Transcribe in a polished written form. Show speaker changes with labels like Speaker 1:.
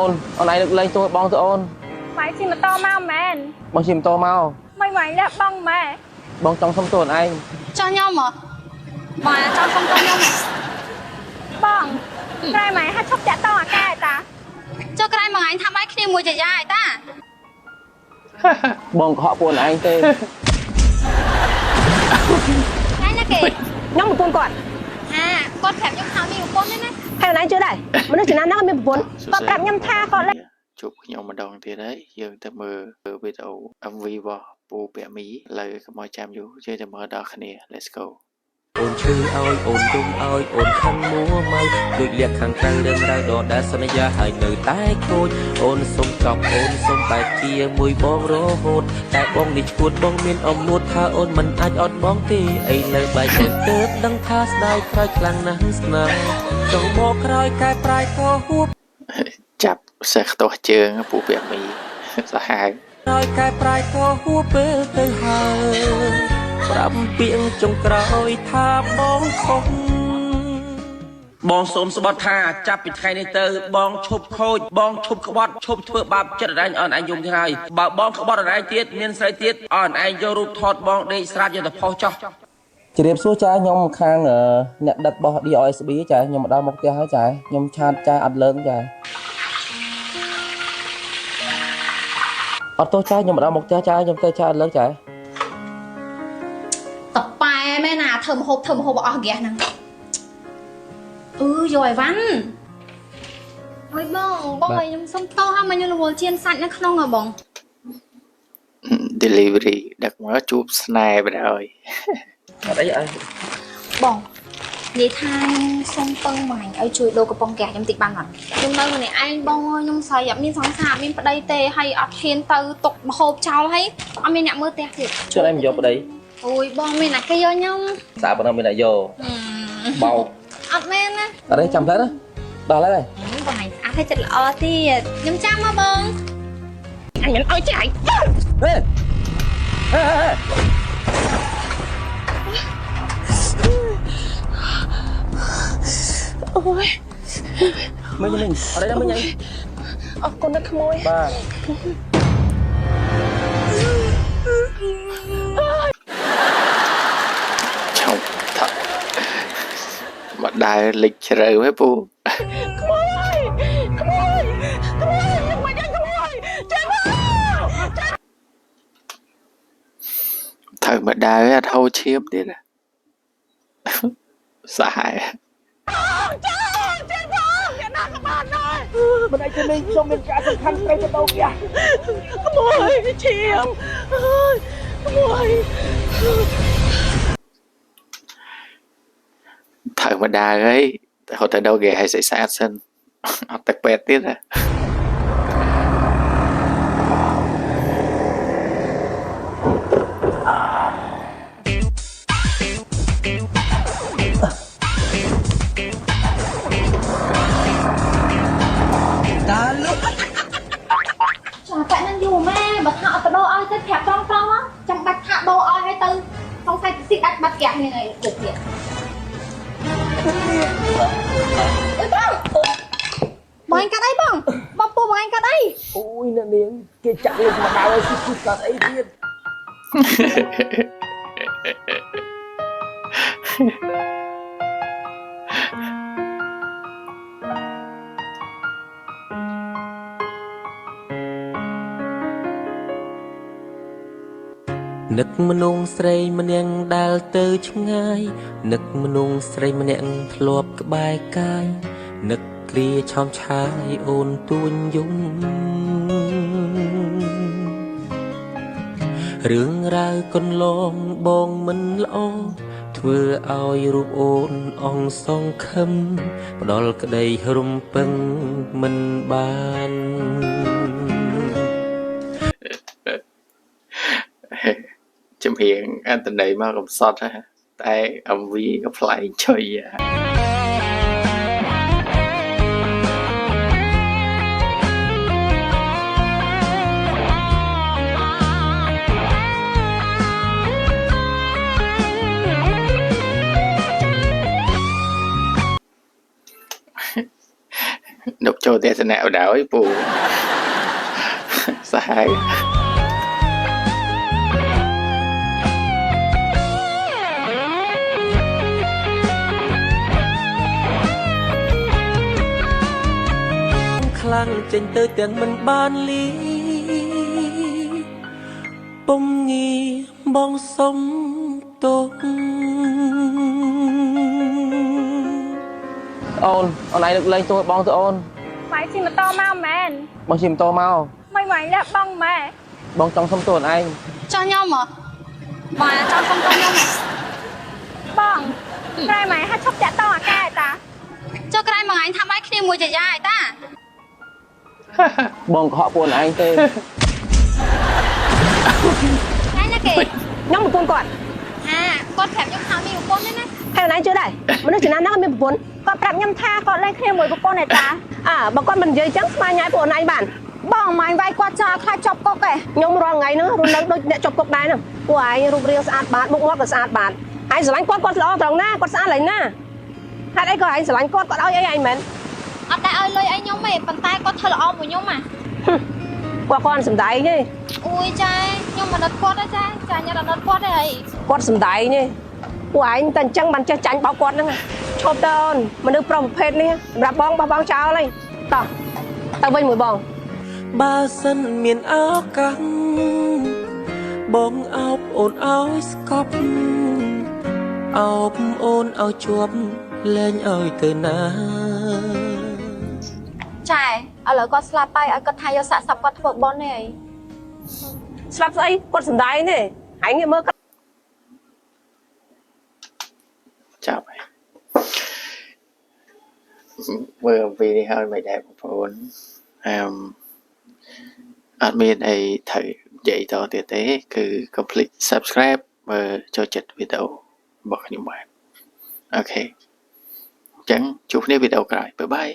Speaker 1: អូនឯងលើកលែងទោសបងទៅអូន
Speaker 2: ម៉ែជិះម៉ូតូមកមែន
Speaker 1: បងជិះម៉ូតូមក
Speaker 2: មិនម៉ែលះបងម៉ែ
Speaker 1: បងចង់សុំទោសអូនឯង
Speaker 2: ចោះខ្ញុំហ៎ម៉ែចង់សុំទោសខ្ញុំបងក្រែម៉ែហាត់ឈប់តាក់តងអាកែតាចុះក្រែមួយថ្ងៃថាម៉ែគ្នាមួយចាយាយតា
Speaker 1: បងកុហកពួកអូនឯងទេ
Speaker 2: ថ្ងៃណាគេខ្ញុំប្រពន្ធគាត់គាត់ប្រាប់ខ្ញុំថាមានប្រពន្ធទេណាហើយអូនឯងជឿដែរមនុស្សចំណាំហ្នឹងមានប្រពន្ធគាត់ប្រាប់ខ្ញុំថាគាត់
Speaker 3: ជួបខ្ញុំម្ដងទៀតហើយយើងទៅមើលវីដេអូ MV របស់ពូពាក់មីលើកុំឲ្យចាំយូរយើងទៅមើលដល់គ្នា Let's go
Speaker 4: អូនឈឺឲ្យអូនទុំឲ្យអូនខឹងមួម៉ៅដូចលះខាងក្រៅរឿងរ៉ាវដដែលសន្យាហើយនៅតែខូចអូនសុំចប់អូនសុំបែកជាមួយបងរហូតតែបងនេះឈួតបងមានអំនួតថាអូនមិនអាចអត់បងទេអីលើបែកទៅទើបដឹងថាស្ដាយក្រោយខ្លាំងណាស់ស្នេហ៍ចង់មកក្រោយកែប្រែក៏ហួប
Speaker 3: ចាប់សេះខ្ទាស់ជើងពូពាក់មីសាហាវ
Speaker 4: ក្រោយកែប្រែក៏ហួបពេលទៅហើយប្រាប់ពាក្យចុងក្រោយថាបងខុសបងសូមស្បត់ថាចាប់ពីថ្ងៃនេះទៅបងឈប់ខូចបងឈប់ក្បត់ឈប់ធ្វើបាបចិត្តអនឯងយំទៅហើយបើបងក្បត់អនឯងទៀតមានស្រីទៀតអនឯងយករូបថតបងដេកស្រាតយកទៅផុសចោះ
Speaker 1: ជម្រាបសួរចាខ្ញុំខាងអ្នកដឹករបស់ DOSB ចាខ្ញុំមកដល់មុខផ្ទះហើយចាខ្ញុំឆាតចាអត់លើងចាអត់ទោះចាខ្ញុំមកដល់មុខផ្ទះចាខ្ញុំទៅចាអត់លើងចា
Speaker 2: តប៉ែមែនណាធ្វើមហូបអស់ហ្គាសហ្នឹងយកអីវ៉ាន់អើយបងឲ្យខ្ញុំសុំតោះឲ្យមកខ្ញុំរវល់ជៀនសាច់នៅក្នុងហ៎បង
Speaker 3: delivery ដឹកមកជួបស្នេហ៍បណ្ដោយ
Speaker 1: អត់អីអើ
Speaker 2: បងនិយាយថាសុំពឹងមកឲ្យជួយដូរកំប៉ុងហ្គាសខ្ញុំតិចបានអត់ខ្ញុំនៅម្នាក់ឯងបងអើយខ្ញុំស្រីអត់មានសង្សារអត់មានប្តីទេហើយអត់ហ៊ានទៅຕົកម្ហូបចោលហើយអត់មានអ្នកមើលផ្ទះទៀត
Speaker 1: ជួយឲ្យមកយកប្តី
Speaker 2: អូយបងមានអ្នកគេយកខ្ញុំ
Speaker 1: ស្អាតប៉ុណ្ណឹងមានអ្នកយកបោក
Speaker 2: អត់មែនណា
Speaker 1: អត់ទេចាំផ្លែណាដល់ហើយ
Speaker 2: បងឯងស្អាតហើយចិត្តល្អទៀតខ្ញុំចាំមកបងអញមិនអោយចាយ
Speaker 1: ហេ
Speaker 2: អូយ
Speaker 1: មិញអត់ទេមិញអី
Speaker 2: អរគុណណាស់ក្មួយ
Speaker 1: បាទ
Speaker 3: ឆោថាមកដើរលិចជ្រៅហ៎ពូ
Speaker 2: ក្មួយមកយ៉ាងក្មួយចាំ
Speaker 3: ត្រូវមកដើរអត់ហូរឈាមទៀតសាហាវ
Speaker 1: មិនអាចនេះខ្ញុំមានការសំខាន់ត្រូវទៅដូរផ្ទះ
Speaker 2: ក្មួយឈាមក្មួយ
Speaker 3: ត្រូវមកដើរហើយតែហត់ទៅដូរគេឲ្យស្អាតសិនអត់ទឹកពេទ្យទៀត
Speaker 2: បើថាអត់ទៅដោឲ្យទៅប្រាប់ត្រង់ចាំបាច់ថាដោឲ្យហើយទៅសង្ស័យទីដាច់បាត់ហ្គាសនេះគ្រប់ទៀតបងកាត់អីបងពូបងកាត់អី
Speaker 1: អូយអ្នកនាងគេចាក់លេខមកដល់ឲ្យស៊ីកាត់អីទៀត
Speaker 4: នឹកមនុស្សស្រីម្នាក់ដែលទៅឆ្ងាយនឹកមនុស្សស្រីម្នាក់ធ្លាប់ក្បែរកាយនឹកគ្រាឆោមឆាយអូនទួញយំរឿងរ៉ាវកន្លងបងមិនល្អធ្វើឲ្យរូបអូនអងសងខឹមផ្ដល់ក្តីរំពឹងមិនបាន
Speaker 3: ជំរៀងអន្តន័យមកកំសត់តែ MV ក៏ប្លែកចុយនុកច ចូលទស្សនៈបណ្ដោយពូសាហាវ
Speaker 4: ខ្លាំងចេញទៅទាំងមិនបានលីពុំងាបងសុំទុក
Speaker 1: អូនឯងលើកលែងទោសបងទៅអូន
Speaker 2: ម៉ៃជិះម៉ូតូមកមែន
Speaker 1: បងជិះម៉ូតូមក
Speaker 2: មិនម៉ៃលះបងម៉ែ
Speaker 1: បងចង់សុំទោសឯង
Speaker 2: ចោះខ្ញុំហ៎បងចង់សុំទោសខ្ញុំបងក្រែម៉ៃហាត់ឈប់តាក់តងអាកែតាចុះក្រែមួយថ្ងៃថាម៉ៃគ្នាមួយចាយាយតា
Speaker 1: បងកុហកពួកឯងទេ
Speaker 2: ថ្ងៃណាគេ
Speaker 5: ខ្ញុំប្រពន្ធគាត់
Speaker 2: គាត់ប្រាប់ខ្ញុំថាមានប្រពន្ធទេណា
Speaker 5: ហើយណៃជឿដែរមនុស្សចំណាស់ហ្នឹងមានប្រពន្ធគាត់ប្រាប់ខ្ញុំថាគាត់លែងគ្នាមួយប្រពន្ធឯតាបើគាត់មិននិយាយចឹងស្មានញ៉ាយពួកណៃបានបងម៉ាញ់វាយគាត់ចោលខ្លាចជាប់គុកឯងខ្ញុំរាល់ថ្ងៃហ្នឹងរស់នៅដូចអ្នកជាប់គុកដែរហ្នឹងពួកឯងរូបរាងស្អាតបាតមុខមាត់ក៏ស្អាតបាតហើយស្រឡាញ់គាត់ល្អត្រង់ណាគាត់ស្អាតឡើយណាហេតុអីក៏ឯងស្រឡាញ់គាត់ឲ្យអីឯងមែន
Speaker 2: អត់ដែរឲ្យលុយឲ្យខ្ញុំទេប៉ុន្តែគាត់ធ្វើល្អមួយខ្ញុំ
Speaker 5: គាត់គាត់សំដែងទេ
Speaker 2: អូយចាខ្ញុំមិនអត់គាត់ទេចាខ្ញុំអត់គាត់ទេអី
Speaker 5: គាត់សំដែងទេពួកឯងតែអញ្ចឹងបានចេះចាញ់បោកគាត់ហ្នឹងឈប់ទៅអូនមនុស្សប្រុសប្រភេទនេះសម្រាប់បងបោះបង់ចោលហើយតោះទៅវិញមួយបង
Speaker 4: បើសិនមានឱកាសបងអោបអូនឲ្យស្កប់អោបអូនឲ្យជាប់លែងឲ្យទៅណា
Speaker 2: ចាឥឡូវគាត់ស្លាប់ហើយឲ្យគាត់ថាយកសាកសពគាត់ធ្វើបុណ្យទេអី
Speaker 5: ស្លាប់ស្អីគាត់សំដែងទេហើយងាកមើល
Speaker 3: ចាប់ហើយមើលវីនេះហើយមិនដែរបងប្អូនអត់មានអីត្រូវនិយាយតទៀតទេគឺ complete subscribe មើលចូលចិត្តវីដេអូរបស់ខ្ញុំបាទអូខេអញ្ចឹងជួបគ្នាវីដេអូក្រោយបាយបាយ